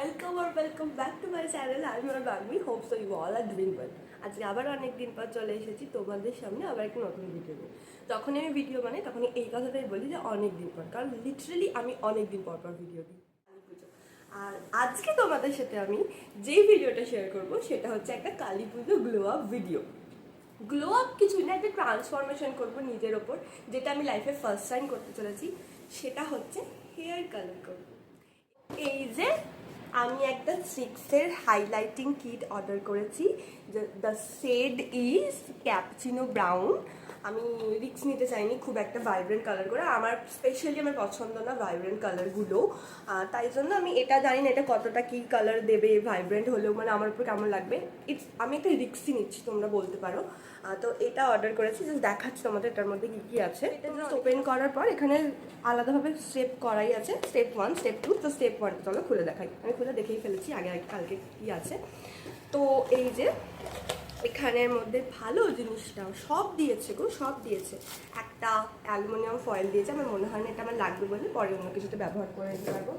welcome back to my channel. I'm your Bagmi. Hope so you all are doing well. আজকে আবার অনেক দিন পর চলে এসেছি তোমাদের সামনে আবার একটা নতুন ভিডিও নিয়ে। যখন আমি ভিডিও বানাই তখন এই কথাটাই বলি যে অনেক দিন পর, কারণ লিটারালি আমি অনেক দিন পর ভিডিও দিই। আর আজকে তোমাদের সাথে আমি যেই ভিডিওটা শেয়ার করব সেটা হচ্ছে একটা কালী পুজো glow up video. Glow up কিছু না, একটা ট্রান্সফরমেশন করব নিজের ওপর, যেটা আমি লাইফে ফার্স্ট টাইম করতে চলেছি। সেটা হচ্ছে হেয়ার কালার করব। এই যে আমি একটা স্ট্রিক্সের হাইলাইটিং কিট অর্ডার করেছি। The shade is cappuccino brown. আমি রিক্স নিতে চাইনি খুব একটা ভাইব্রেন্ট কালার করে, আমার স্পেশালি আমার পছন্দ না ভাইব্রেন্ট কালারগুলো, তাই জন্য আমি এটা জানি না এটা কতটা কী কালার দেবে, ভাইব্রেন্ট হলেও মানে আমার উপর কেমন লাগবে। আমি একটা রিক্সই নিচ্ছি, তোমরা বলতে পারো। তো এটা অর্ডার করেছি, জাস্ট দেখাচ্ছি তোমাদের এটার মধ্যে কী কী আছে। এটা জাস্ট ওপেন করার পর এখানে আলাদাভাবে স্টেপ করাই আছে, স্টেপ 1 স্টেপ 2। তো স্টেপ 1 চলো খুলে দেখাই। আমি খুলে দেখেই ফেলেছি আগে কালকে কী আছে। তো এই যে এখানের মধ্যে ভালো জিনিসটা সব দিয়েছে গো, সব দিয়েছে। একটা অ্যালুমিনিয়াম ফয়েল দিয়েছে, আমার মনে হয় না এটা আমার লাগবে বলে, পরে অন্য কিছুতে ব্যবহার করে নিতে পারবো।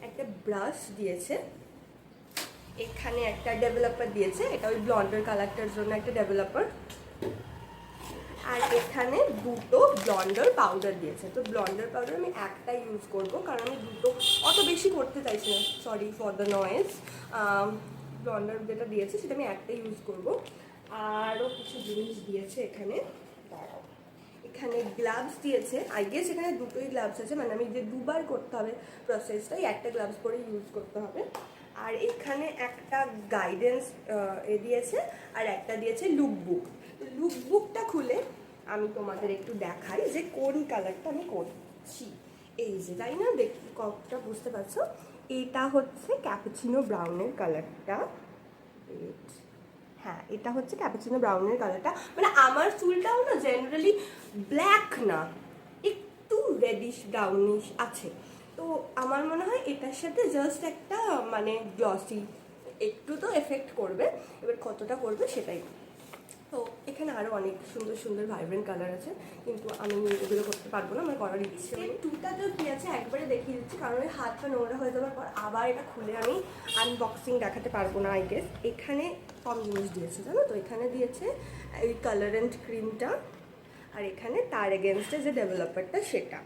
একটা ব্রাশ দিয়েছে, এখানে একটা ডেভেলপার দিয়েছে, এটা ওই ব্লন্ডের কালারটার জন্য একটা ডেভেলপার। আর এখানে দুটো ব্লন্ডার পাউডার দিয়েছে। তো ব্লন্ডার পাউডার আমি একটা ইউজ করব, কারণ আমি দুটো অত বেশি করতে চাইছি না, সরি ফর দ্য নয়েজ। ব্লন্ডার যেটা দিয়েছে সেটা আমি একটা ইউজ করব। আরও কিছু জিনিস দিয়েছে এখানে, এখানে গ্লাভস দিয়েছে। আই গেস এখানে দুটোই গ্লাভস আছে, মানে আমি যে দুবার করতে হবে প্রসেসটা, একটা গ্লাভস পরে ইউজ করতে হবে। আর এখানে একটা গাইডেন্স দিয়েছে, আর একটা দিয়েছে লুকবুক। লুকবুকটা খুলে আমি তোমাদের একটু দেখাই যে কোন কালারটা আমি করছি। এই যে তাই না, কতটা বুঝতে পারছো, এটা হচ্ছে ক্যাপুচিনো ব্রাউনের কালারটা। হ্যাঁ, এটা হচ্ছে ক্যাপুচিনো ব্রাউনের কালারটা। মানে আমার চুলটাও না জেনারেলি ব্ল্যাক না, একটু রেডিশ ব্রাউনিশ আছে। তো আমার মনে হয় এটার সাথে জাস্ট একটা মানে গ্লসি একটু তো এফেক্ট করবে, এবার কতটা করবে সেটাই। তো এখানে আরও অনেক সুন্দর সুন্দর ভাইব্রেন্ট কালার আছে, কিন্তু আমি এগুলো করতে পারবো না, আমার করার ইচ্ছে নেই। টুটাতেও কী আছে একবারে দেখিয়ে দিচ্ছি, কারণ ওই হাতটা নোংরা হয়ে যাওয়ার পর আবার এটা খুলে আমি আনবক্সিং দেখাতে পারবো না আই গেস। এখানে কম জিনিস দিয়েছে জানো তো, এখানে দিয়েছে এই কালার অ্যান্ড ক্রিমটা, আর এখানে তার এগেনস্টে যে ডেভেলপারটা সেটা,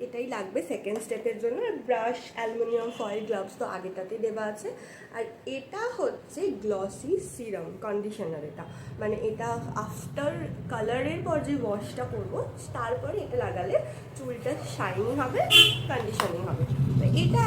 এটাই লাগবে সেকেন্ড স্টেপের জন্য। আর ব্রাশ, অ্যালুমিনিয়াম ফয়েল, গ্লাভস তো আগেটাতেই দেওয়া আছে। আর এটা হচ্ছে গ্লসি সিরাম কন্ডিশনার। এটা মানে এটা আফটার কালারের পর যে ওয়াশটা করবো তারপরে এটা লাগালে চুলটা শাইনি হবে, কন্ডিশনিং হবে। তো এটা